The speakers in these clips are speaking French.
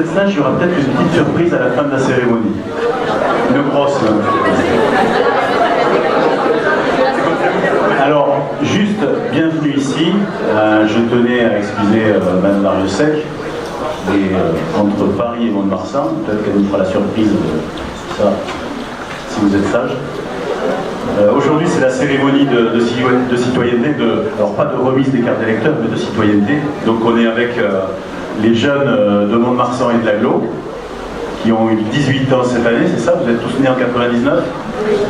êtes sage, il y aura peut-être une petite surprise à la fin de la cérémonie. Une grosse. Alors, juste, bienvenue ici. Je tenais à excuser Mme Mariussec. Et entre Paris et Mont-de-Marsan, peut-être qu'elle nous fera la surprise de ça, si vous êtes sage. Aujourd'hui, c'est la cérémonie de citoyenneté, alors pas de remise des cartes d'électeurs, mais de citoyenneté. Donc on est avec les jeunes de Mont-de-Marsan et de l'Aglo, qui ont eu 18 ans cette année, c'est ça? Vous êtes tous nés en 99?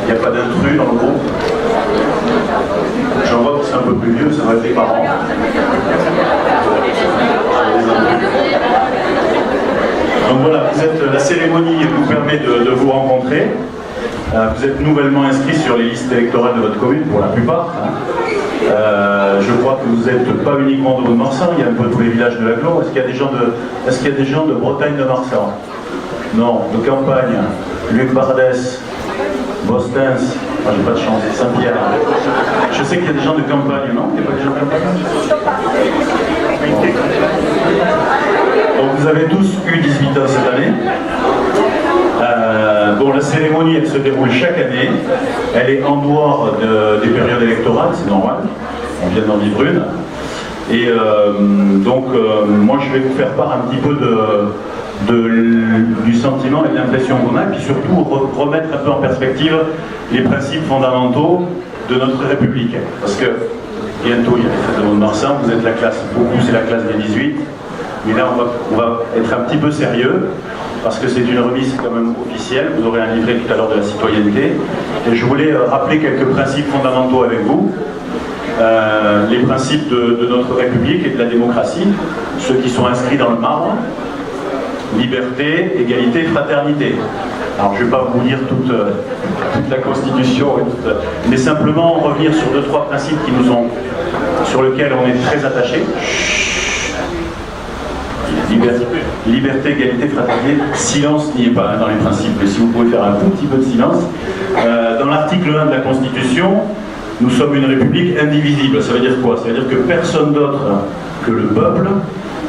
Il n'y a pas d'intrus dans le groupe? J'en vois que c'est un peu plus vieux, ça va être les parents. Donc voilà, la cérémonie vous permet de vous rencontrer. Vous êtes nouvellement inscrits sur les listes électorales de votre commune, pour la plupart. Je crois que vous n'êtes pas uniquement de Mont-de-Marsan, il y a un peu tous les villages de l'Aglo. Est-ce qu'il y a des gens de Bretagne de Marsan? Non, de Campagne, Luc Bardès, Bostens, j'ai pas de chance, Saint-Pierre. Je sais qu'il y a des gens de campagne, non? Il n'y a pas des gens de campagne? Bon. Donc vous avez tous eu 18 ans cette année. Bon, la cérémonie, elle se déroule chaque année. Elle est en dehors des périodes électorales, c'est normal. On vient d'en vivre une. Et donc, moi, je vais vous faire part un petit peu du sentiment et de l'impression qu'on a, et puis surtout remettre un peu en perspective les principes fondamentaux de notre République. Parce que bientôt, il y a les fêtes de Mont-de-Marsan, vous êtes la classe, beaucoup c'est la classe des 18, mais là, on va être un petit peu sérieux, parce que c'est une remise quand même officielle. Vous aurez un livret tout à l'heure de la citoyenneté. Et je voulais rappeler quelques principes fondamentaux avec vous. Les principes de notre République et de la démocratie, ceux qui sont inscrits dans le marbre. Liberté, égalité, fraternité. Alors je ne vais pas vous lire toute la Constitution, mais simplement revenir sur 2-3 principes sur lesquels on est très attachés. Liberté, égalité, fraternité, silence n'y est pas dans les principes, mais si vous pouvez faire un tout petit peu de silence. Dans l'article 1 de la Constitution, nous sommes une république indivisible. Ça veut dire quoi? Ça veut dire que personne d'autre que le peuple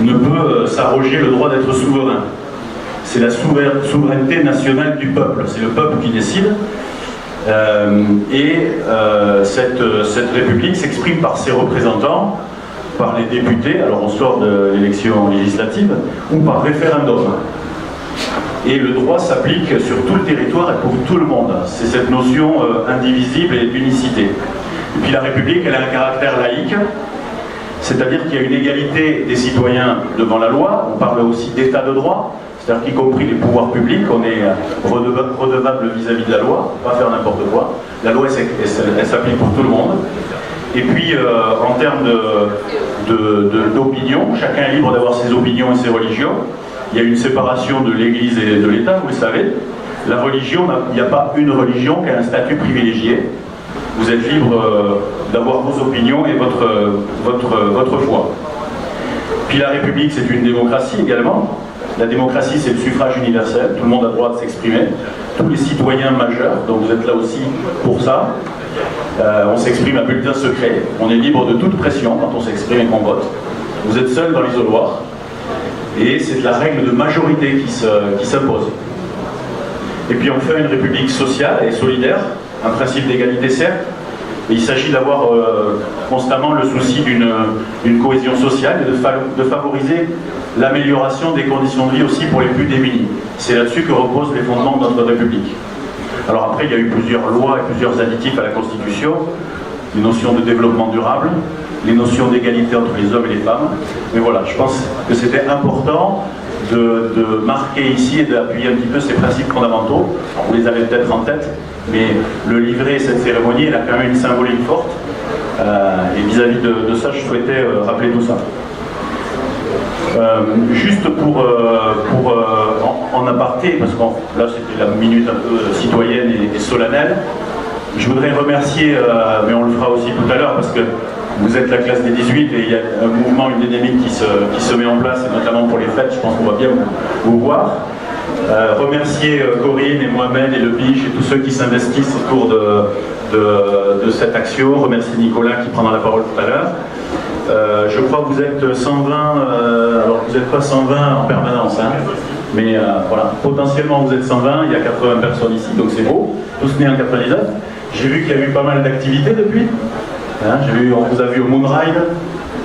ne peut s'arroger le droit d'être souverain. C'est la souveraineté nationale du peuple, c'est le peuple qui décide. Cette république s'exprime par ses représentants, par les députés, alors on sort de l'élection législative, ou par référendum. Et le droit s'applique sur tout le territoire et pour tout le monde. C'est cette notion indivisible et d'unicité. Et puis la République, elle a un caractère laïque, c'est-à-dire qu'il y a une égalité des citoyens devant la loi. On parle aussi d'état de droit, c'est-à-dire qu'y compris les pouvoirs publics, on est redevable vis-à-vis de la loi, on ne peut pas faire n'importe quoi. La loi, elle s'applique pour tout le monde. Et puis, en termes d'opinion, chacun est libre d'avoir ses opinions et ses religions. Il y a une séparation de l'Église et de l'État, vous le savez. La religion, il n'y a pas une religion qui a un statut privilégié. Vous êtes libre d'avoir vos opinions et votre foi. Puis la République, c'est une démocratie également. La démocratie, c'est le suffrage universel. Tout le monde a le droit de s'exprimer. Tous les citoyens majeurs, donc vous êtes là aussi pour ça. On s'exprime à bulletin secret. On est libre de toute pression quand on s'exprime et qu'on vote. Vous êtes seul dans l'isoloir. Et c'est la règle de majorité qui s'impose. Et puis on fait une république sociale et solidaire, un principe d'égalité certes, mais il s'agit d'avoir constamment le souci d'une cohésion sociale et de favoriser l'amélioration des conditions de vie aussi pour les plus démunis. C'est là-dessus que reposent les fondements de notre République. Alors après, il y a eu plusieurs lois et plusieurs additifs à la Constitution, les notions de développement durable, les notions d'égalité entre les hommes et les femmes. Mais voilà, je pense que c'était important de marquer ici et d'appuyer un petit peu ces principes fondamentaux. Alors, vous les avez peut-être en tête, mais le livret et cette cérémonie, elle a quand même une symbolique forte. Et vis-à-vis de ça, je souhaitais rappeler tout ça. Juste en aparté, parce que là c'était la minute un peu citoyenne et solennelle, je voudrais remercier, mais on le fera aussi tout à l'heure, parce que vous êtes la classe des 18 et il y a un mouvement, une dynamique qui se met en place, et notamment pour les fêtes, je pense qu'on va bien vous voir. Remercier Corinne et Mohamed et Le Biche et tous ceux qui s'investissent autour de cette action. Remercier Nicolas qui prendra la parole tout à l'heure. Je crois que vous êtes 120, alors vous n'êtes pas 120 en permanence, hein, mais voilà, potentiellement vous êtes 120, il y a 80 personnes ici, donc c'est beau, tous nés en 99. J'ai vu qu'il y a eu pas mal d'activités depuis. Hein, on vous a vu au Moonride,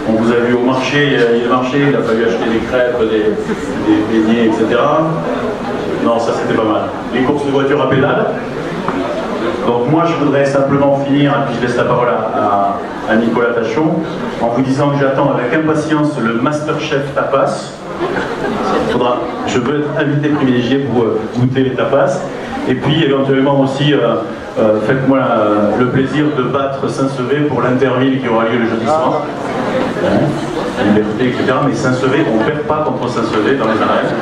on vous a vu au marché, il a fallu acheter des crêpes, des beignets, etc. Non, ça c'était pas mal. Les courses de voiture à pédale. Donc moi je voudrais simplement finir, et puis je laisse la parole à Nicolas Tachon, en vous disant que j'attends avec impatience le Masterchef Tapas. Je veux être invité privilégié pour goûter les tapas. Et puis éventuellement aussi, faites-moi le plaisir de battre Saint-Sevé pour l'Interville qui aura lieu le jeudi soir. Liberté, etc. Mais Saint-Sevé, on ne perd pas contre Saint-Sevé dans les arènes.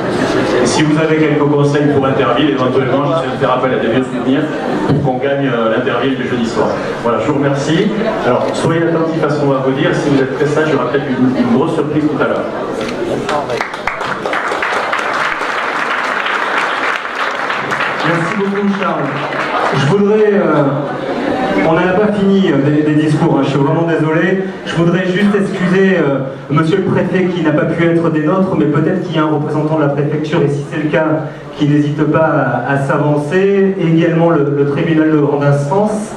Et si vous avez quelques conseils pour Interville, éventuellement, j'essaie de faire appel à des vieux souvenirs pour qu'on gagne l'Interville le jeudi soir. Voilà, je vous remercie. Alors, soyez attentifs à ce qu'on va vous dire. Si vous êtes très sage, il y aura peut-être une grosse surprise tout à l'heure. Merci beaucoup, Charles. Je voudrais... on n'en a pas fini des discours, hein, je suis vraiment désolé. Je voudrais juste excuser monsieur le préfet qui n'a pas pu être des nôtres, mais peut-être qu'il y a un représentant de la préfecture, et si c'est le cas, qui n'hésite pas à s'avancer, et également le tribunal de grande instance.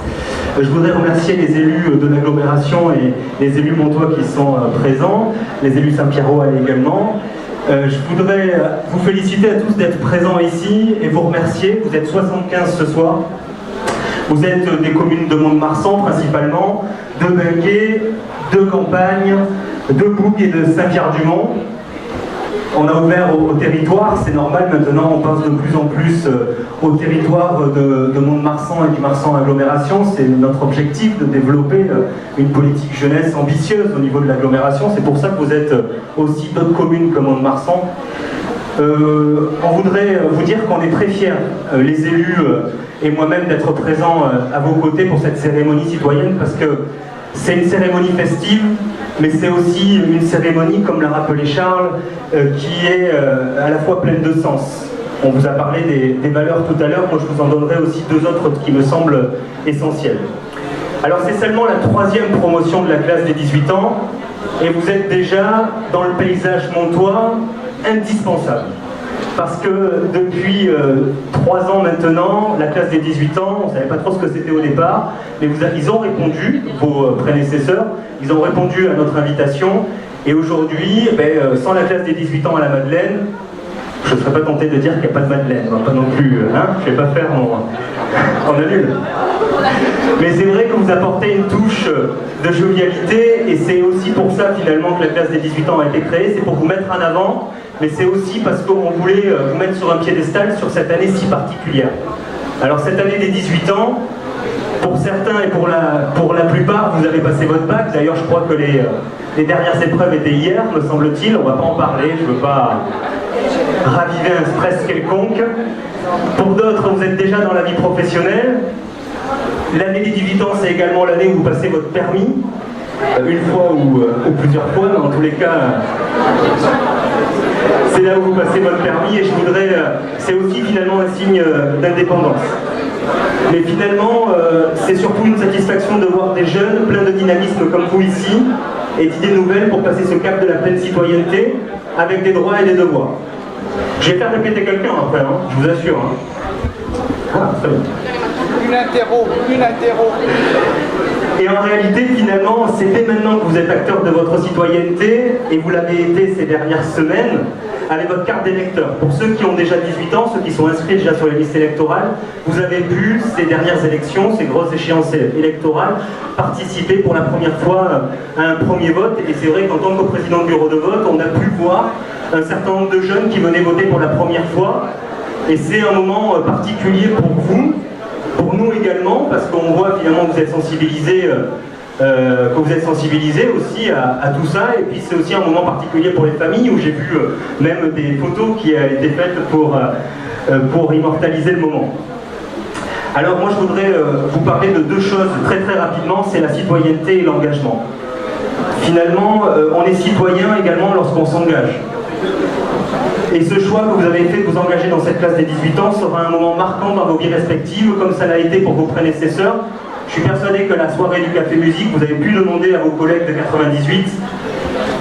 Je voudrais remercier les élus de l'agglomération et les élus montois qui sont présents, les élus Saint-Pierrois également. Je voudrais vous féliciter à tous d'être présents ici et vous remercier. Vous êtes 75 ce soir. Vous êtes des communes de Mont-de-Marsan principalement, de Benguet, de Campagne, de Bouc et de Saint-Pierre-du-Mont. On a ouvert au territoire, c'est normal, maintenant on passe de plus en plus au territoire de Mont-de-Marsan et du Marsan agglomération. C'est notre objectif de développer une politique jeunesse ambitieuse au niveau de l'agglomération. C'est pour ça que vous êtes aussi d'autres communes comme Mont-de-Marsan. On voudrait vous dire qu'on est très fiers, les élus et moi-même, d'être présents à vos côtés pour cette cérémonie citoyenne, parce que c'est une cérémonie festive, mais c'est aussi une cérémonie, comme l'a rappelé Charles, qui est à la fois pleine de sens. On vous a parlé des valeurs tout à l'heure, moi je vous en donnerai aussi deux autres qui me semblent essentielles. Alors c'est seulement la 3e promotion de la classe des 18 ans, et vous êtes déjà dans le paysage montois indispensable. Parce que depuis 3 ans maintenant, la classe des 18 ans, on ne savait pas trop ce que c'était au départ, mais ils ont répondu, vos prédécesseurs, ils ont répondu à notre invitation, et aujourd'hui, sans la classe des 18 ans à la Madeleine, je ne serais pas tenté de dire qu'il n'y a pas de Madeleine, pas non plus, hein, je ne vais pas faire on annule. Mais c'est vrai que vous apportez une touche de jovialité, et c'est aussi pour ça finalement que la classe des 18 ans a été créée, c'est pour vous mettre en avant, mais c'est aussi parce qu'on voulait vous mettre sur un piédestal sur cette année si particulière. Alors cette année des 18 ans, pour certains et pour la plupart, vous avez passé votre bac. D'ailleurs, je crois que les dernières épreuves étaient hier, me semble-t-il. On ne va pas en parler, je ne veux pas raviver un stress quelconque. Pour d'autres, vous êtes déjà dans la vie professionnelle. L'année des 18 ans, c'est également l'année où vous passez votre permis. Une fois ou plusieurs fois, mais en tous les cas... c'est là où vous passez votre permis, et je voudrais... c'est aussi finalement un signe d'indépendance. Mais finalement, c'est surtout une satisfaction de voir des jeunes pleins de dynamisme comme vous ici, et d'idées nouvelles pour passer ce cap de la pleine citoyenneté, avec des droits et des devoirs. Je vais faire répéter quelqu'un après, hein, je vous assure. Hein. Ah, très bien. Une interro. Et en réalité, finalement, c'est dès maintenant que vous êtes acteur de votre citoyenneté, et vous l'avez été ces dernières semaines, avec votre carte d'électeur. Pour ceux qui ont déjà 18 ans, ceux qui sont inscrits déjà sur les listes électorales, vous avez pu, ces dernières élections, ces grosses échéances électorales, participer pour la première fois à un premier vote. Et c'est vrai qu'en tant que président du bureau de vote, on a pu voir un certain nombre de jeunes qui venaient voter pour la première fois. Et c'est un moment particulier pour vous, pour nous également, parce qu'on voit finalement que vous êtes sensibilisés, aussi à tout ça. Et puis c'est aussi un moment particulier pour les familles, où j'ai vu même des photos qui ont été faites pour immortaliser le moment. Alors moi je voudrais vous parler de deux choses très très rapidement, c'est la citoyenneté et l'engagement. Finalement, on est citoyen également lorsqu'on s'engage. Et ce choix que vous avez fait de vous engager dans cette classe des 18 ans sera un moment marquant dans vos vies respectives, comme ça l'a été pour vos prédécesseurs, Je suis persuadé que la soirée du Café Musique, vous avez pu demander à vos collègues de 98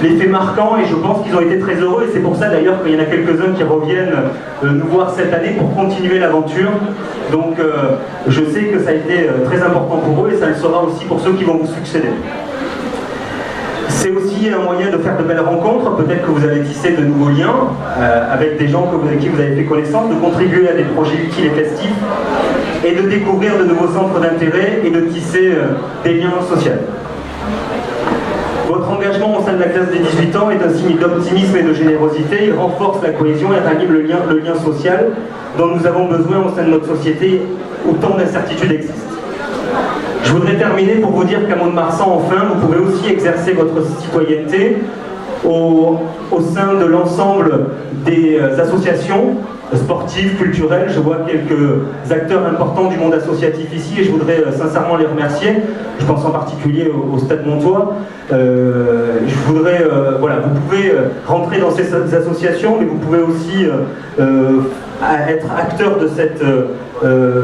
les faits marquants et je pense qu'ils ont été très heureux et c'est pour ça d'ailleurs qu'il y en a quelques-uns qui reviennent nous voir cette année pour continuer l'aventure. Donc je sais que ça a été très important pour eux et ça le sera aussi pour ceux qui vont vous succéder. C'est aussi un moyen de faire de belles rencontres, peut-être que vous allez tisser de nouveaux liens avec des gens avec qui vous avez fait connaissance, de contribuer à des projets utiles et festifs et de découvrir de nouveaux centres d'intérêt et de tisser des liens sociaux. Votre engagement au sein de la classe des 18 ans est un signe d'optimisme et de générosité. Il renforce la cohésion et ranime le lien social dont nous avons besoin au sein de notre société où tant d'incertitudes existent. Je voudrais terminer pour vous dire qu'à Mont-de-Marsan, enfin, vous pouvez aussi exercer votre citoyenneté au sein de l'ensemble des associations sportives, culturelles. Je vois quelques acteurs importants du monde associatif ici et je voudrais sincèrement les remercier. Je pense en particulier au Stade Montois. Je voudrais, voilà, vous pouvez rentrer dans ces associations, mais vous pouvez aussi être acteur de cette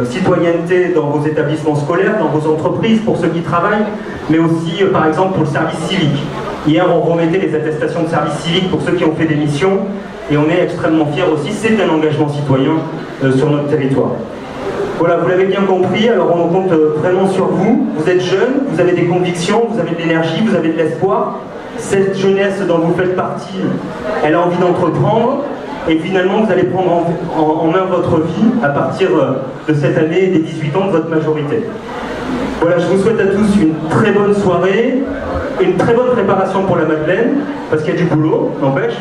citoyenneté dans vos établissements scolaires, dans vos entreprises, pour ceux qui travaillent, mais aussi, par exemple, pour le service civique. Hier, on remettait les attestations de service civique pour ceux qui ont fait des missions, et on est extrêmement fiers aussi. C'est un engagement citoyen sur notre territoire. Voilà, vous l'avez bien compris, alors on compte vraiment sur vous. Vous êtes jeunes, vous avez des convictions, vous avez de l'énergie, vous avez de l'espoir. Cette jeunesse dont vous faites partie, elle a envie d'entreprendre. Et finalement, vous allez prendre en main votre vie à partir de cette année des 18 ans de votre majorité. Voilà, je vous souhaite à tous une très bonne soirée, une très bonne préparation pour la Madeleine, parce qu'il y a du boulot, n'empêche.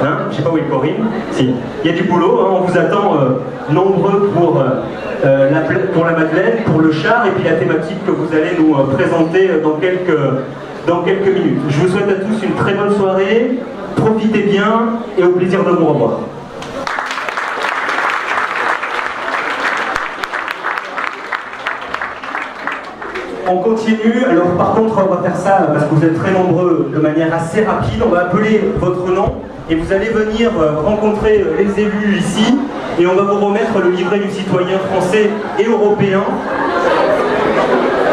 Hein, je ne sais pas où est Corinne. Si, il y a du boulot, hein, on vous attend nombreux pour la Madeleine, pour le char, et puis la thématique que vous allez nous présenter dans quelques minutes. Je vous souhaite à tous une très bonne soirée. Profitez bien et au plaisir de vous revoir. On continue, alors par contre on va faire ça parce que vous êtes très nombreux de manière assez rapide. On va appeler votre nom et vous allez venir rencontrer les élus ici et on va vous remettre le livret du citoyen français et européen.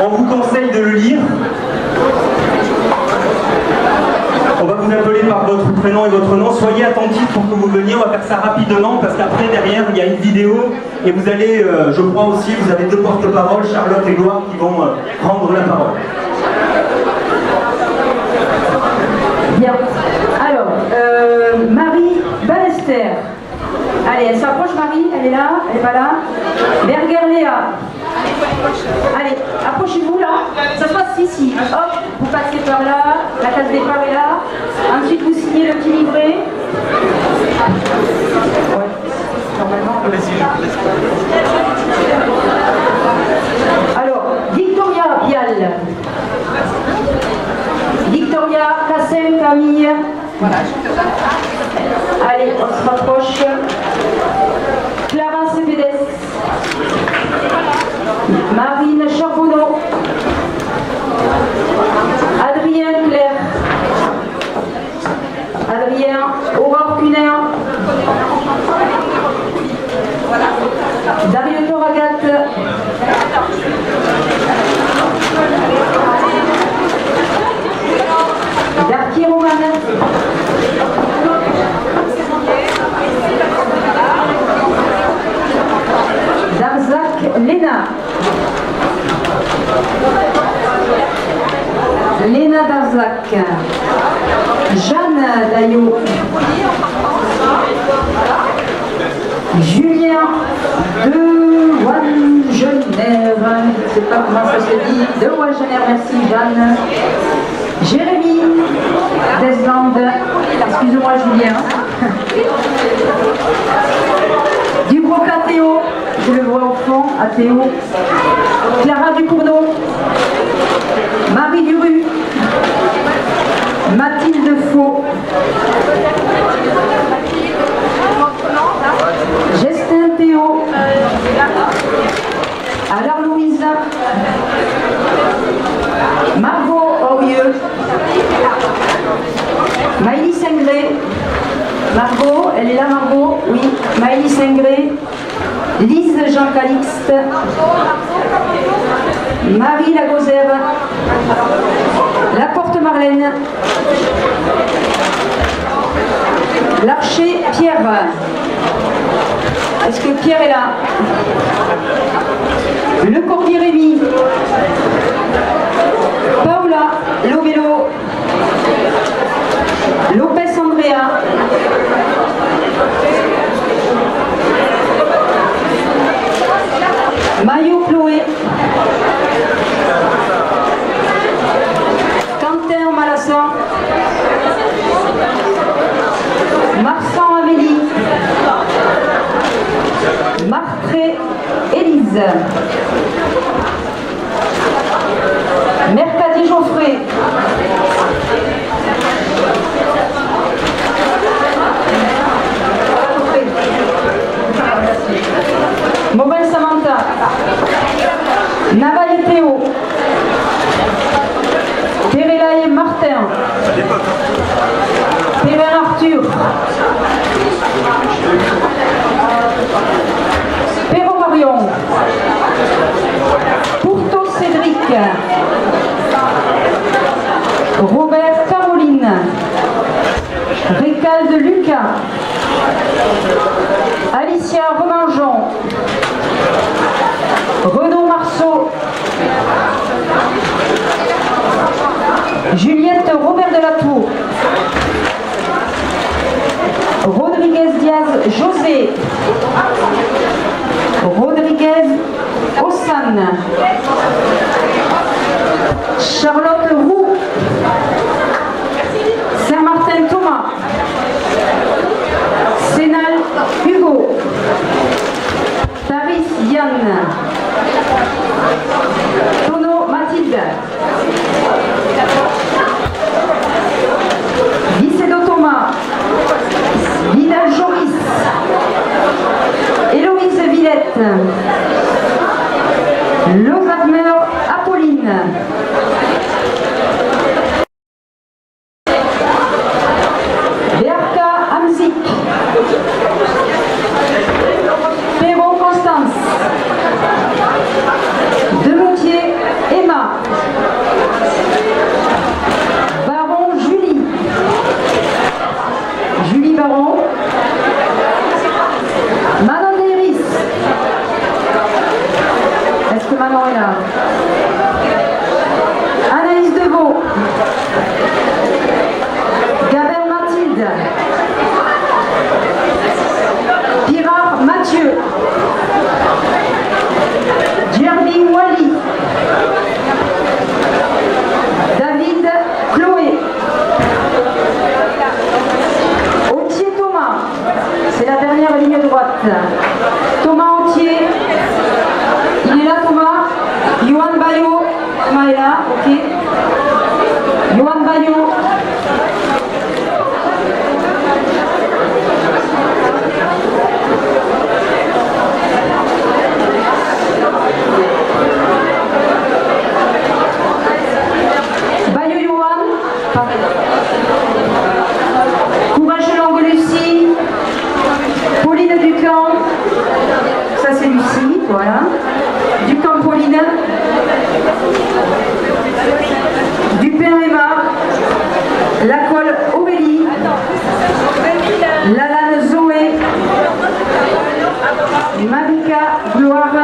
On vous conseille de le lire. On va vous appeler par votre prénom et votre nom. Soyez attentifs pour que vous veniez. On va faire ça rapidement parce qu'après, derrière, il y a une vidéo. Et vous allez, je crois aussi, vous avez deux porte-paroles, Charlotte et Gloire, qui vont prendre la parole. Bien. Alors, Marie Ballester. Allez, elle s'approche, Marie. Elle est là. Elle n'est pas là. Berger Léa. Allez, approchez-vous là. Ça se passe ici. Hop, vous passez par là. La case départ est là. Ensuite, vous signez le petit livret. Ouais, normalement. Alors, Victoria Bial. Victoria Kassem Camille. Voilà. Allez, on se rapproche. Clara Cépedes. Marine Charbonneau. Adrien Claire. Adrien Aurore Cuner. Dario Toragat. Darky Roman. Darzac Léna. Léna Darzac. Jeanne Daillot. Julien de Wagener. Je ne sais pas comment ça se dit. De Wagener, merci Jeanne. Jérémy Deslandes. Excusez-moi Julien. Dubroc à Théo. Je le vois au fond, à Théo. Clara Ducournau. Marie Duru. Mathilde Faux. Gestin Théo. Alors Louise. Margot Aurieux. Maïlis Singré. Margot, elle est là Margot, oui. Maïlis Singré. Lise Jean Calixte. Marie Lagozère, La Porte-Marlène, l'Archer Pierre. Est-ce que Pierre est là? Le Cordier Rémy, Paola Lobello, Lopez Andrea, Maillot Chloé, Quentin Malassan, Marsan Amélie, Martré Élise, Mercadier Geoffrey, Maubel Samantha, Navaille Théo, Perelaye Martin, Perrin Arthur, Perron Marion, Pourto Cédric, Robert Caroline, Récalde Lucas, Alicia Remangeon, Renaud Marceau, Juliette Robert Delatour, Rodriguez Diaz José, Rodriguez Ossane, Charlotte Roux, Saint-Martin Thomas, Sénal Hugo, Taris Yann, Tono Mathilde, Vicedo Thomas, Vidal Joris, Héloïse Villette, Le Wagner Apolline, Berka Amzik, Perron Constance, Demoutier Emma, Baron Julie, Julie Baron, Manon Léris. Est-ce que Manon est là? Anaïs Deveau, Gabin Mathilde, Pirard Mathieu, Jeremy Wally, David Chloé, Autier Thomas, c'est la dernière ligne droite. Thomas Autier, il est là Thomas. Johan Bayo, Thomas est là, ok. Johan Bayo. Bayo Johan. Courage Longue Lucie. Pauline Ducamp. Ça c'est Lucie, voilà. Ducamp Pauline. Dupin Emma. Lacolle Aurélie. Lalanne Zoé. Marika Gloire.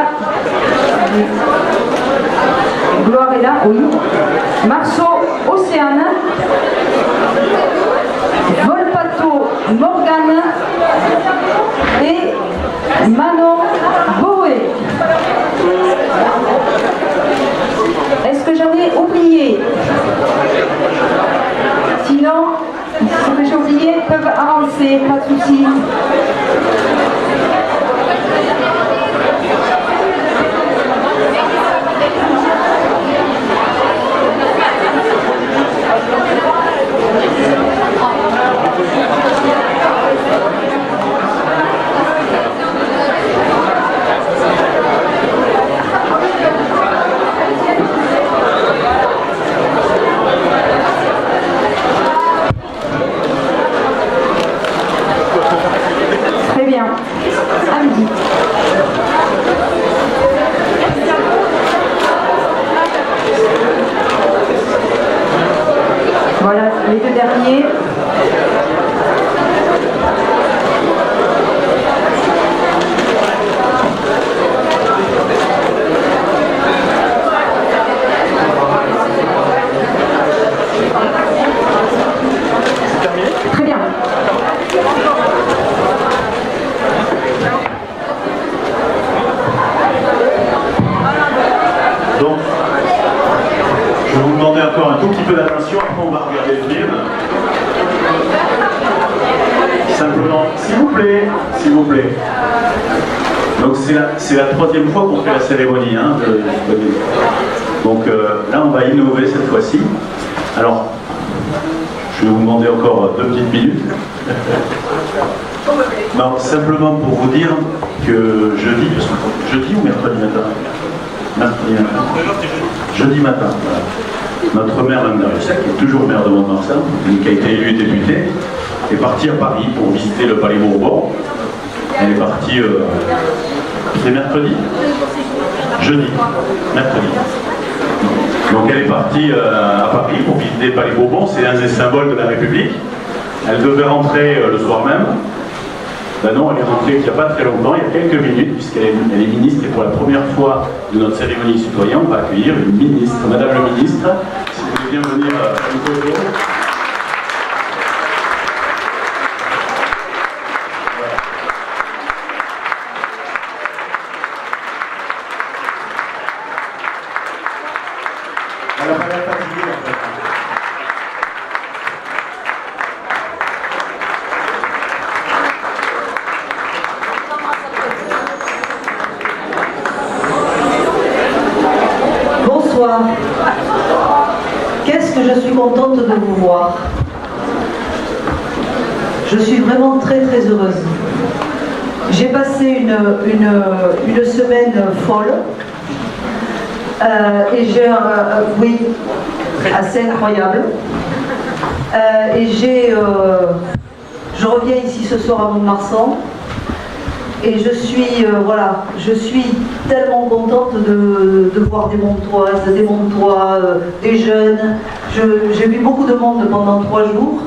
Gloire est là, oui. Marceau Océane. Volpato Morgane. Et Manon Boé. Est-ce que j'en ai oublié? Sinon, ceux que j'ai oubliés peuvent avancer, pas de soucis. les deux derniers. Très bien. Donc, je vais vous demander encore un tout petit peu d'attention, après on va regarder le film. Simplement, s'il vous plaît, s'il vous plaît. Donc c'est la troisième fois qu'on fait la cérémonie. Hein, donc là, on va innover cette fois-ci. Alors, je vais vous demander encore 2 petites minutes. Non, simplement pour vous dire que jeudi ou mercredi matin? Mercredi matin. Jeudi matin, voilà. Notre maire, Mme Darussac, qui est toujours maire de Mont-de-Marsan, qui a été élue députée, est partie à Paris pour visiter le Palais Bourbon. Elle est partie... c'est mercredi? Jeudi. Mercredi. Donc elle est partie à Paris pour visiter le Palais Bourbon. C'est un des symboles de la République. Elle devait rentrer le soir même. Ben non, elle est rentrée il n'y a pas très longtemps, il y a quelques minutes, puisqu'elle est ministre, et pour la première fois de notre cérémonie citoyenne, on va accueillir une ministre, Madame le ministre, si vous voulez bien venir à Nicolas. Elle n'a pas l'air fatiguée, en fait. Bonsoir. Qu'est-ce que je suis contente de vous voir. Je suis vraiment très très heureuse. J'ai passé une semaine folle et j'ai oui, assez incroyable. Et je reviens ici ce soir à Mont-de-Marsan. Et je suis, voilà, je suis tellement contente de voir des Montois, des jeunes. J'ai vu beaucoup de monde pendant 3 jours,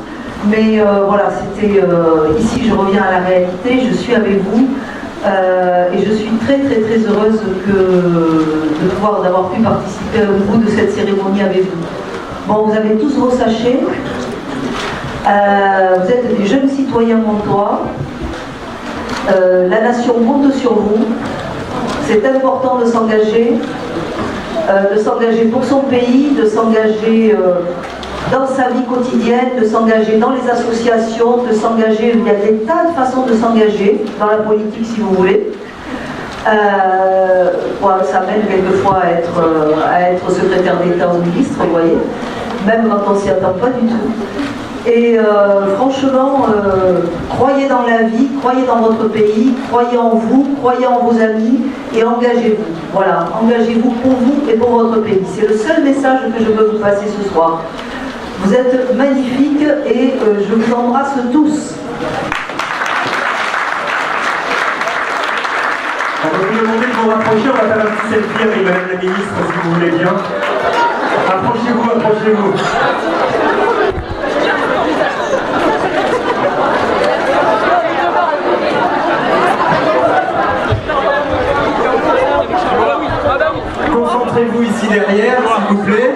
mais voilà, c'était ici, je reviens à la réalité, je suis avec vous, et je suis très très très heureuse d'avoir pu participer au bout de cette cérémonie avec vous. Bon, vous avez tous vos sachets, vous êtes des jeunes citoyens montois. La nation compte sur vous. C'est important de s'engager pour son pays, de s'engager dans sa vie quotidienne, de s'engager dans les associations, de s'engager. Il y a des tas de façons de s'engager dans la politique, si vous voulez. Voilà, ça mène quelquefois à être secrétaire d'État ou ministre, vous voyez, même quand on ne s'y attend pas du tout. Et franchement, croyez dans la vie, croyez dans votre pays, croyez en vous, croyez en vos amis et engagez-vous. Voilà, engagez-vous pour vous et pour votre pays. C'est le seul message que je veux vous passer ce soir. Vous êtes magnifiques et je vous embrasse tous. On va vous demander de vous rapprocher, on va faire un petit selfie avec Madame la Ministre, si vous voulez bien. Approchez-vous, approchez-vous. Concentrez-vous ici derrière, s'il vous plaît.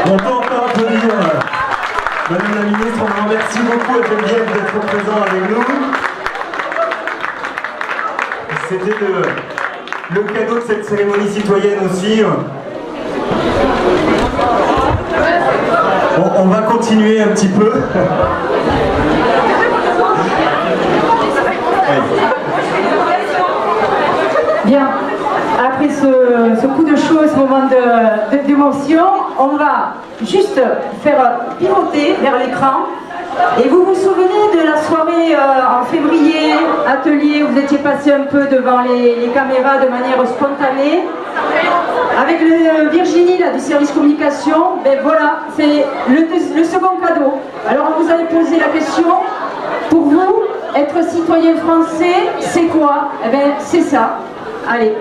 On peut encore applaudir Madame la Ministre, on vous remercie beaucoup à Geneviève d'être présent avec nous. C'était le cadeau de cette cérémonie citoyenne aussi. On va continuer un petit peu. Bien, après ce coup de chaud, ce moment d'émotion, on va juste faire pivoter vers l'écran. Et vous vous souvenez de la soirée en février, atelier, où vous étiez passé un peu devant les caméras de manière spontanée avec Virginie là, du service communication. Ben voilà, c'est le second cadeau. Alors on vous avait posé la question, pour vous, être citoyen français, c'est quoi? Eh bien c'est ça. Allez.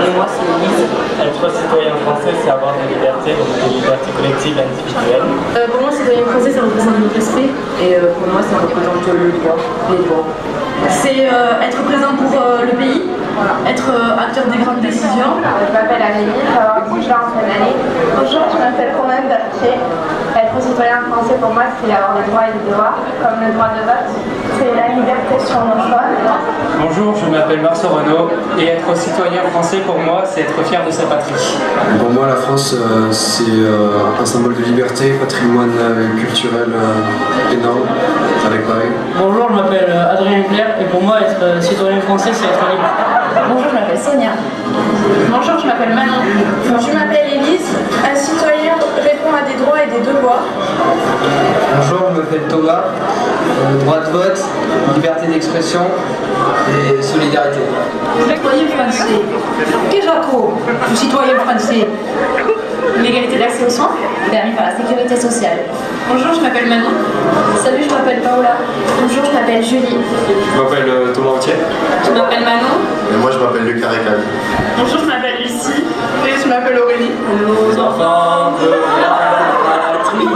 Et moi c'est Elise. Être citoyen français, c'est avoir des libertés, donc des libertés collectives et individuelles. Pour moi, citoyen français, ça représente le respect. Et pour moi, ça représente le droit, les droits. C'est être présent pour le pays, être acteur des grandes décisions. Je m'appelle Amélie, je vais avoir 10 ans cette année. Bonjour, je m'appelle Romain Berthier. Être citoyen français pour moi, c'est avoir les droits et les devoirs, comme le droit de vote. C'est la liberté sur nos choix. Bonjour, je m'appelle Marceau Renaud et être citoyen français pour moi, c'est être fier de sa patrie. Pour moi, la France, c'est un symbole de liberté, patrimoine culturel énorme, avec Paris. Bonjour, je m'appelle Adrien Claire et pour moi, être citoyen français, c'est être libre. Bonjour, je m'appelle Sonia. Bonjour, je m'appelle Manon. Je m'appelle Élise. Un citoyen répond à des droits et des devoirs. Bonjour, je m'appelle Thomas. Droit de vote, liberté d'expression et solidarité. Citoyen français. Qu'est-ce que citoyen français? L'égalité d'accès aux soins, permis par la sécurité sociale. Bonjour, je m'appelle Manon. Salut, je m'appelle Paola. Bonjour, je m'appelle Julie. Je m'appelle Thomas Autier. Je m'appelle Manon. Et moi, je m'appelle Lucas Récal. Bonjour, je m'appelle Lucie. Et je m'appelle Aurélie. Nos enfants de la patrie,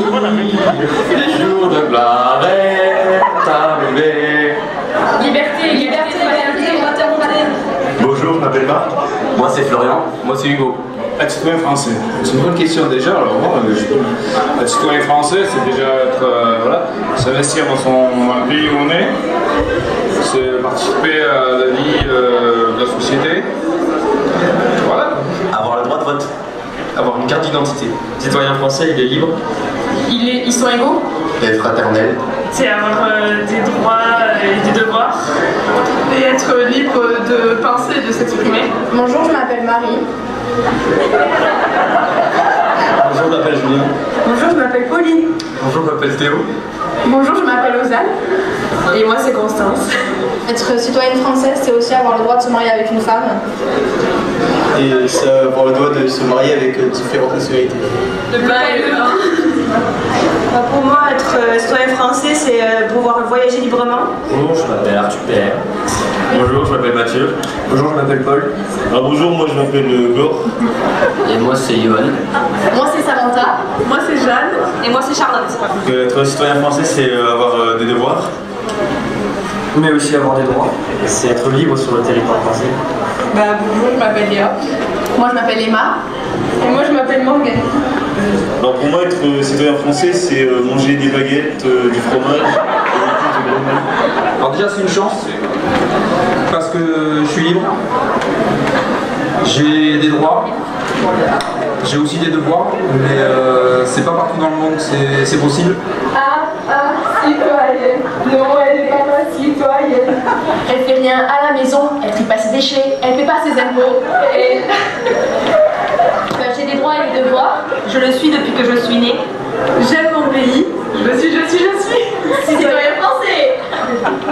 les jours de gloire est arrivé. Liberté, liberté, égalité, fraternité. Bonjour, je m'appelle Marc. Moi c'est Florian. Moi c'est Hugo. Être citoyen français, c'est une bonne question déjà. Alors moi, être citoyen français, c'est déjà être, s'investir dans le pays où on est, c'est participer à la vie de la société. Voilà. Avoir le droit de vote. Avoir une carte d'identité. Citoyen français, il est libre. Ils sont égaux. Et fraternel. C'est avoir des droits et des devoirs. Et être libre de penser et de s'exprimer. Bonjour, je m'appelle Marie. Bonjour, je m'appelle Julien. Bonjour, je m'appelle Pauline. Bonjour, je m'appelle Théo. Bonjour, je m'appelle Ozane. Et moi, c'est Constance. Être citoyenne française, c'est aussi avoir le droit de se marier avec une femme. Et c'est avoir le droit de se marier avec différentes nationalités. Le bain et le vin. Pour moi, être citoyen français, c'est pouvoir voyager librement. Bonjour, je m'appelle Arthur Père. Bonjour, je m'appelle Mathieu. Bonjour, je m'appelle Paul. Bonjour, moi je m'appelle Gore. Et moi c'est Johan. Moi, c'est Samantha. Moi, c'est Jeanne. Et moi, c'est Charlotte. Être citoyen français, c'est avoir des devoirs. Mais aussi avoir des droits. C'est être libre sur le territoire français. Bonjour, je m'appelle Léa. Moi, je m'appelle Emma. Et moi, je m'appelle Morgane. Alors pour moi, être citoyen français, c'est manger des baguettes, du fromage. Alors déjà, c'est une chance parce que je suis libre. J'ai des droits. J'ai aussi des devoirs, mais c'est pas partout dans le monde que c'est possible. Citoyenne. Non, elle n'est pas citoyenne. Elle fait rien à la maison, elle trie pas ses déchets, elle paie pas ses impôts. Et... J'ai des droits et des devoirs. Je le suis depuis que je suis née. J'aime mon pays. Je suis. Citoyen français.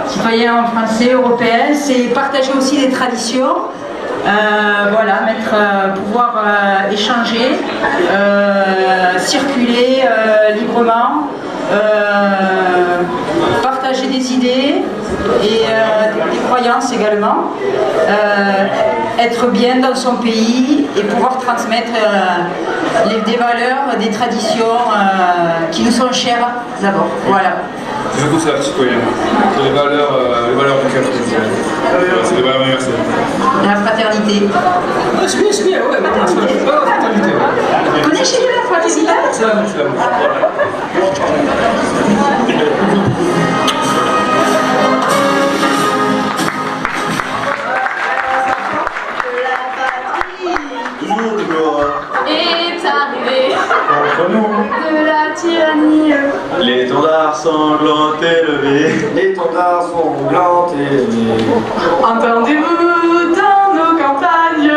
Citoyen français, européen, c'est partager aussi des traditions. Pouvoir échanger, circuler librement, partager des idées et des croyances également, être bien dans son pays et pouvoir transmettre des valeurs, des traditions qui nous sont chères d'abord. Voilà. C'est surtout ça, citoyen. C'est les valeurs du cœur. C'est des valeurs universelles. La fraternité. C'est bien, ouais, fraternité. Vous connaissez la fraternité? C'est la même. Est arrivé. De la tyrannie. L'étendard sanglant élevé. L'étendard sanglant élevé. Entendez-vous dans nos campagnes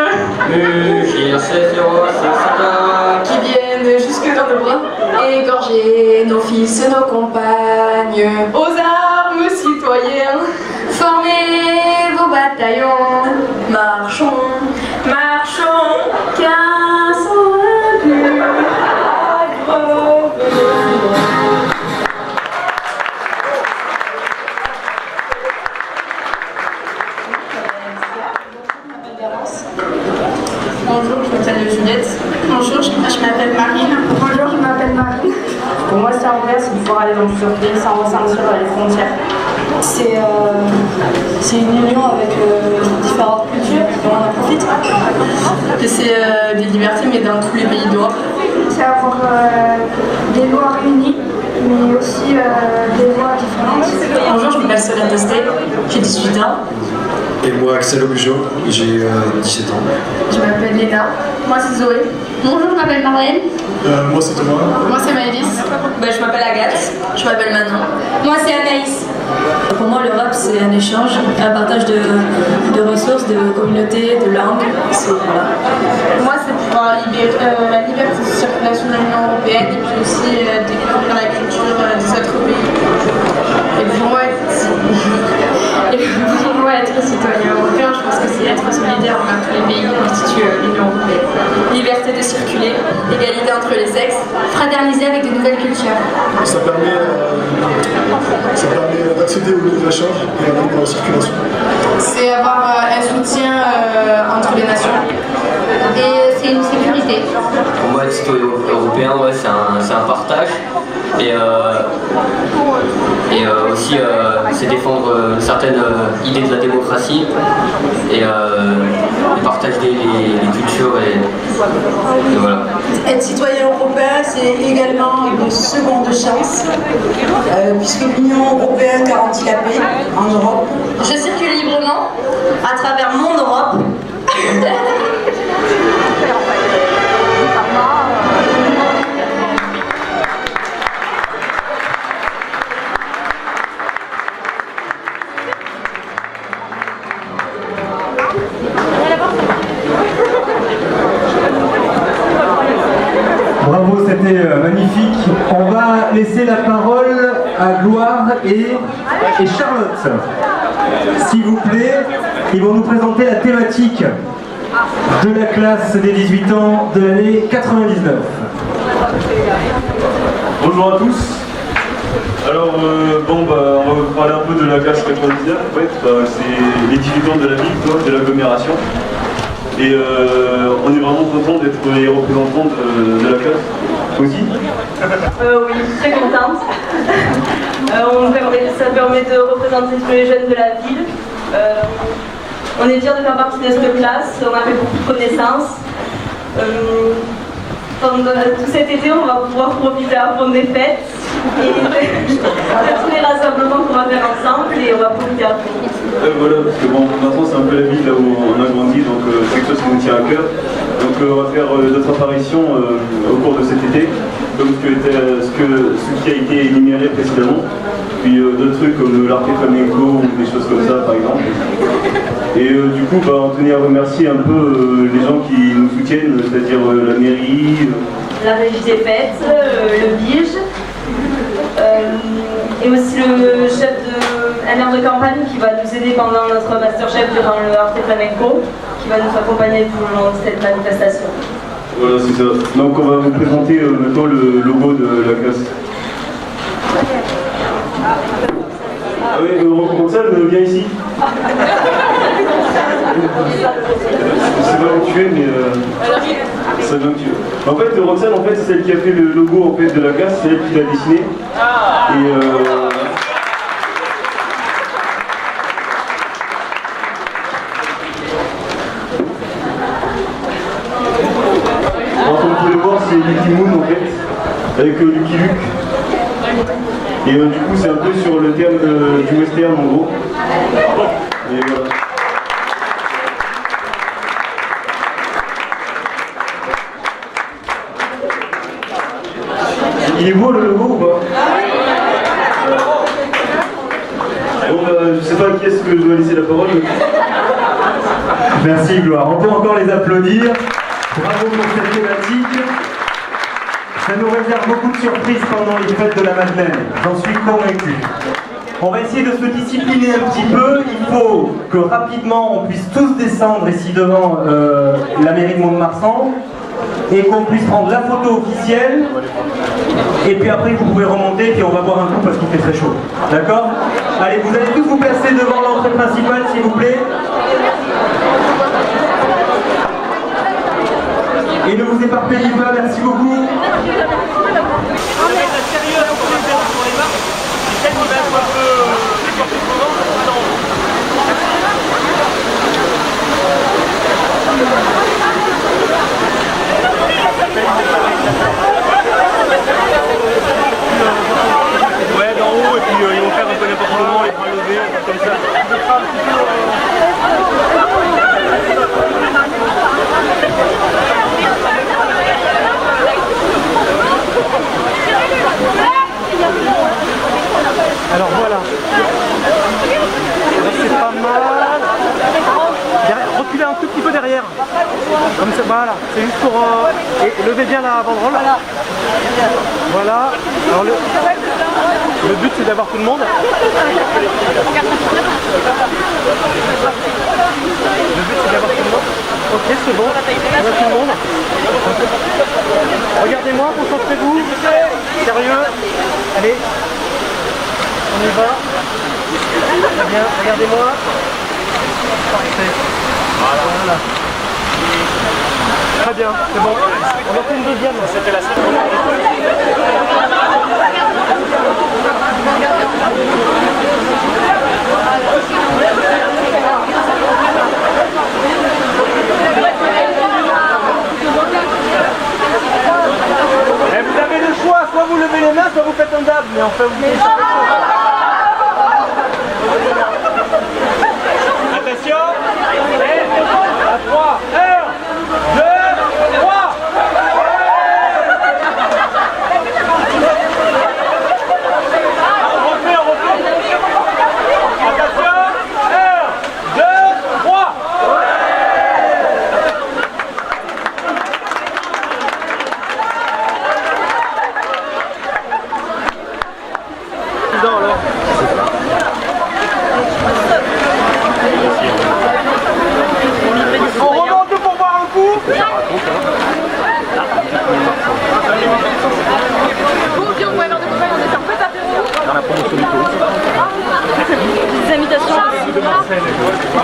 Mugir ces féroces assassins qui viennent jusque dans nos bras, égorger nos fils, nos compagnes. Aux armes, citoyens, formez vos bataillons. Marchons, marchons, cassons un but à grève. Bonjour, je m'appelle Juliette. Bonjour, je m'appelle Marine. Bonjour, je m'appelle Marine. Pour moi, c'est en vrai, c'est de pouvoir aller dans plusieurs pays sans ressentir les frontières. C'est une union avec différentes cultures, dont on en profite. Et c'est des libertés, mais dans tous les pays d'Europe. C'est avoir des lois réunies, mais aussi des lois différentes. Bonjour, je m'appelle Solène Testé, j'ai 18 ans. Et moi, Axel Aubugeot, j'ai 17 ans. Je m'appelle Léna. Moi, c'est Zoé. Bonjour, je m'appelle Marlène. Moi, c'est Thomas. Moi, c'est Maëlys. Je m'appelle Agathe. Je m'appelle Manon. Moi, c'est Anaïs. Pour moi, l'Europe, c'est un échange, un partage de ressources, de communautés, de langues. Voilà. Moi, c'est pour la liberté de circulation de l'Union européenne et puis aussi découvrir la culture des autres pays. Et pour moi, être citoyen européen, je pense que c'est être solidaire envers tous les pays qui constituent l'Union européenne. Liberté de circuler, égalité entre les sexes, Fraterniser avec de nouvelles cultures. Ça permet d'accéder au libre-échange et à la libre circulation. C'est avoir un soutien entre les nations. Et c'est une sécurité. Pour moi, être citoyen européen, ouais, c'est un partage. Et aussi, c'est défendre certaines idées de la démocratie et partager les cultures et voilà. Être citoyen européen, c'est également une seconde chance, puisque l'Union européenne garantit la paix en Europe. Je circule librement à travers mon Europe. Bravo, c'était magnifique. On va laisser la parole à Gloire et Charlotte. S'il vous plaît, ils vont nous présenter la thématique de la classe des 18 ans de l'année 99. Bonjour à tous. Alors, on va parler un peu de la classe 99. En fait, c'est les 18 ans de la ville, de l'agglomération. Et on est vraiment content d'être les représentants de la classe. Aussi Oui, très contente. Ça permet de représenter tous les jeunes de la ville. On est fiers de faire partie de cette classe, on a fait beaucoup de connaissances. Pendant tout cet été, on va pouvoir profiter à fond des fêtes et de tous les rassemblements qu'on va faire ensemble et on va profiter à fond. Voilà, parce que bon, maintenant c'est un peu la ville là où on a grandi, donc c'est quelque chose qui nous tient à cœur. Donc on va faire d'autres apparitions au cours de cet été, comme ce qui a été énuméré précédemment. Puis d'autres trucs comme l'arte flamenco ou des choses comme ça par exemple. Et du coup, on tenait à remercier un peu les gens qui nous soutiennent, c'est-à-dire la mairie, la régie des fêtes, le BIGE, et aussi le chef un maire de campagne qui va nous aider pendant notre masterchef durant le Arte Flamenco, qui va nous accompagner tout le long de cette manifestation. Voilà, c'est ça. Donc on va vous présenter maintenant le logo de la classe. Ah oui, Roxane, viens ici. Je sais pas où tu es, mais ça vient que tu veux. En fait, Roxane, c'est celle qui a fait le logo de la classe, c'est elle qui l'a dessiné. Et comme vous pouvez voir, c'est Lucky Moon avec Lucky Luke. Et du coup, c'est un peu sur le terme du western en gros. Et voilà. Il est beau le logo ou pas? Bon, je sais pas à qui est-ce que je dois laisser la parole. Merci Gloire. On peut encore les applaudir. Bravo pour cette thématique. Ça nous réserve beaucoup de surprises pendant les fêtes de la Madeleine. J'en suis convaincu. On va essayer de se discipliner un petit peu. Il faut que rapidement on puisse tous descendre ici devant la mairie de Mont-de-Marsan et qu'on puisse prendre la photo officielle. Et puis après vous pouvez remonter puis on va boire un coup parce qu'il fait très chaud. D'accord? Allez, vous allez tous vous placer devant l'entrée principale s'il vous plaît. Et ne vous éparpillez pas, merci beaucoup. Ouais, d'en haut, et puis ils vont faire un peu n'importe comment, les bras levés, comme ça. Alors voilà. C'est pas mal. Reculez un tout petit peu derrière. Comme ça, voilà. C'est juste pour et levez bien la banderole. Voilà. Alors le but c'est d'avoir tout le monde. Le but c'est d'avoir tout le monde. Ok, c'est bon. On a tout le monde. Regardez-moi, concentrez-vous. Sérieux. Allez. On y va. Très bien, regardez-moi. Parfait. Voilà. Très bien, c'est bon. On en fait une deuxième. C'était la seconde. Vous avez le choix, soit vous levez les mains, soit vous faites un dab, mais enfin vous faites ça. Attention. À 3. 1, 2, 3. On refait. Attention. 1, 2, 3. Non, alors. On remonte pour boire un coup. Bon, viens, on va avoir des copains, on est un peu d'apéro. Dans la promotion du tourisme. Des invitations aussi. Des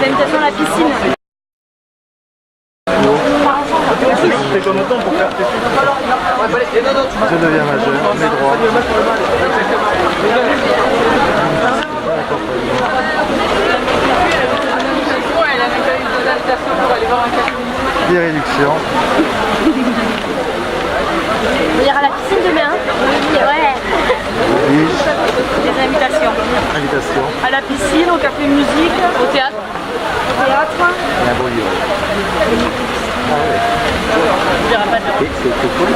invitations à la piscine. C'est combien de temps pour faire tes films? Je deviens majeur, mes droits. Des réductions. On ira à la piscine demain. Ouais. Oui. Des invitations. Invitation. À la piscine, au café musique, au théâtre. Au théâtre. Et un beau livre. Ah ouais. Et c'est cool.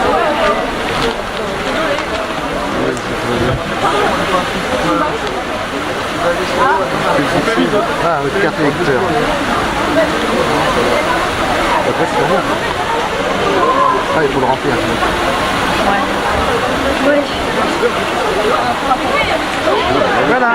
Ah, votre carte lecteur. Après, c'est bien. Ah, il faut le remplir. Ouais. Voilà.